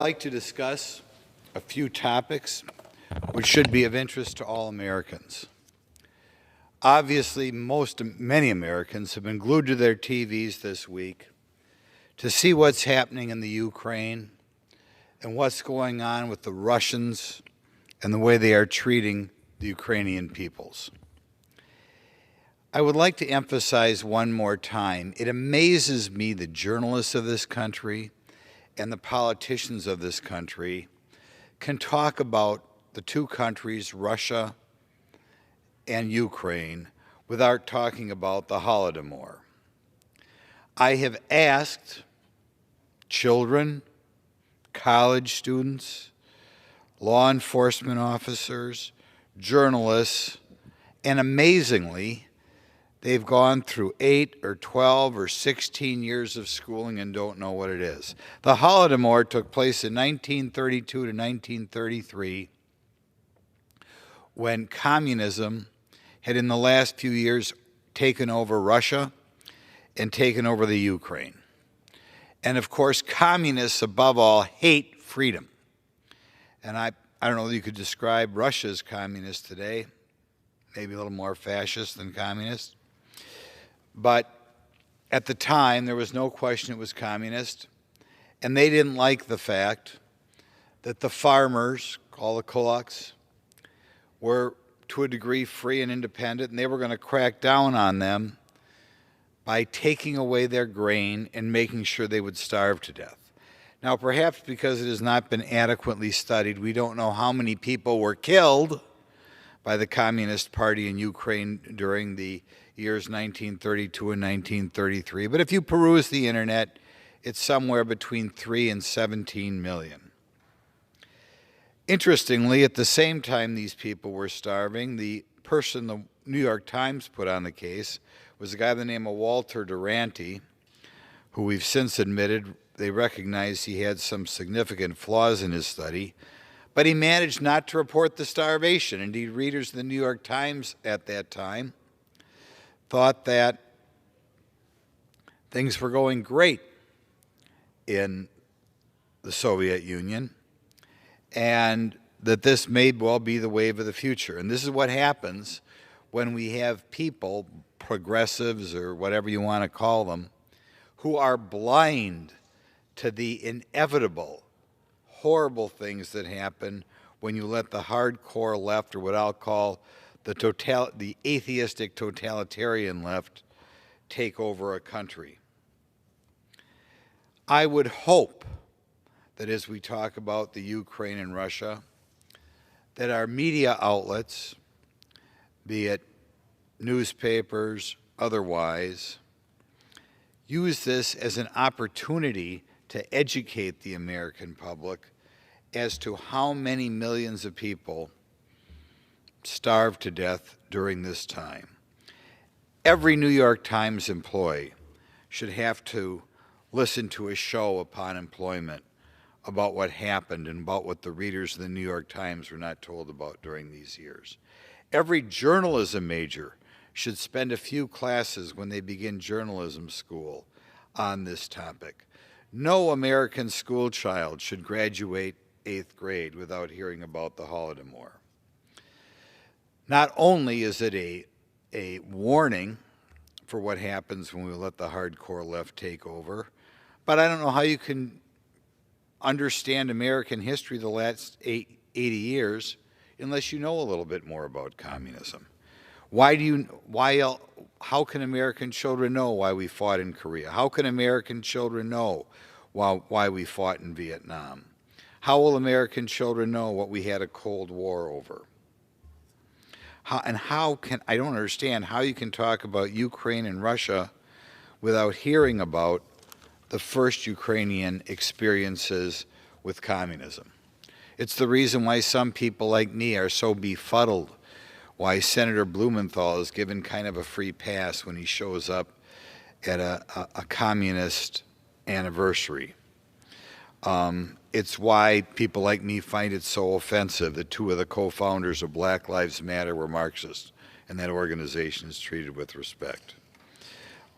I'd like to discuss a few topics which should be of interest to all Americans. Obviously, many Americans have been glued to their TVs this week to see what's happening in the Ukraine and what's going on with the Russians and the way they are treating the Ukrainian peoples. I would like to emphasize one more time, it amazes me the journalists of this country and the politicians of this country can talk about the two countries, Russia and Ukraine, without talking about the Holodomor. I have asked children, college students, law enforcement officers, journalists, and amazingly, they've gone through 8 or 12 or 16 years of schooling and don't know what it is. The Holodomor took place in 1932 to 1933 when communism had in the last few years taken over Russia and taken over the Ukraine. And of course, communists above all hate freedom. And I don't know if you could describe Russia as communist today, maybe a little more fascist than communist. But at the time, there was no question it was communist, and they didn't like the fact that the farmers, called the kulaks, were to a degree free and independent, and they were going to crack down on them by taking away their grain and making sure they would starve to death. Now, perhaps because it has not been adequately studied, we don't know how many people were killed by the Communist Party in Ukraine during the years 1932 and 1933. But if you peruse the internet, it's somewhere between 3 and 17 million. Interestingly, at the same time these people were starving, the person the New York Times put on the case was a guy by the name of Walter Duranty, who we've since admitted they recognized he had some significant flaws in his study, but he managed not to report the starvation. Indeed, readers of the New York Times at that time thought that things were going great in the Soviet Union and that this may well be the wave of the future. And this is what happens when we have people, progressives or whatever you want to call them, who are blind to the inevitable, horrible things that happen when you let the hardcore left, or what I'll call the atheistic totalitarian left, take over a country. I would hope that as we talk about the Ukraine and Russia, that our media outlets, be it newspapers, otherwise, use this as an opportunity to educate the American public as to how many millions of people starved to death during this time. Every New York Times employee should have to listen to a show upon employment about what happened and about what the readers of the New York Times were not told about during these years. Every journalism major should spend a few classes when they begin journalism school on this topic. No American school child should graduate 8th grade without hearing about the Holodomor. Not only is it a warning for what happens when we let the hardcore left take over, but I don't know how you can understand American history the last 80 years unless you know a little bit more about communism. How can American children know why we fought in Korea? How can American children know why we fought in Vietnam? How will American children know what we had a Cold War over? I don't understand how you can talk about Ukraine and Russia without hearing about the first Ukrainian experiences with communism. It's the reason why some people like me are so befuddled, why Senator Blumenthal is given kind of a free pass when he shows up at a communist anniversary. It's why people like me find it so offensive that 2 of the co-founders of Black Lives Matter were Marxists, and that organization is treated with respect.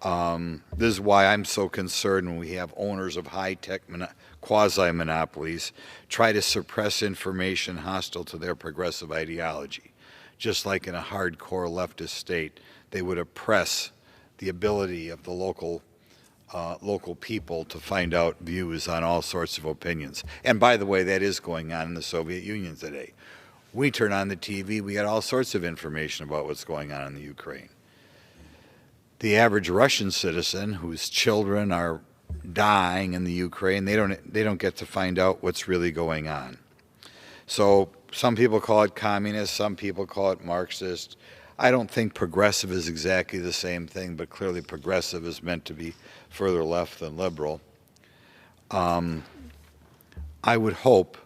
This is why I'm so concerned when we have owners of high-tech quasi-monopolies try to suppress information hostile to their progressive ideology. Just like in a hardcore leftist state, they would oppress the ability of the local people to find out views on all sorts of opinions. And by the way, that is going on in the Soviet Union today. We turn on the TV, we get all sorts of information about what's going on in the Ukraine. The average Russian citizen whose children are dying in the Ukraine, they don't get to find out what's really going on. So some people call it communist, some people call it Marxist. I don't think progressive is exactly the same thing, but clearly progressive is meant to be further left than liberal. I would hope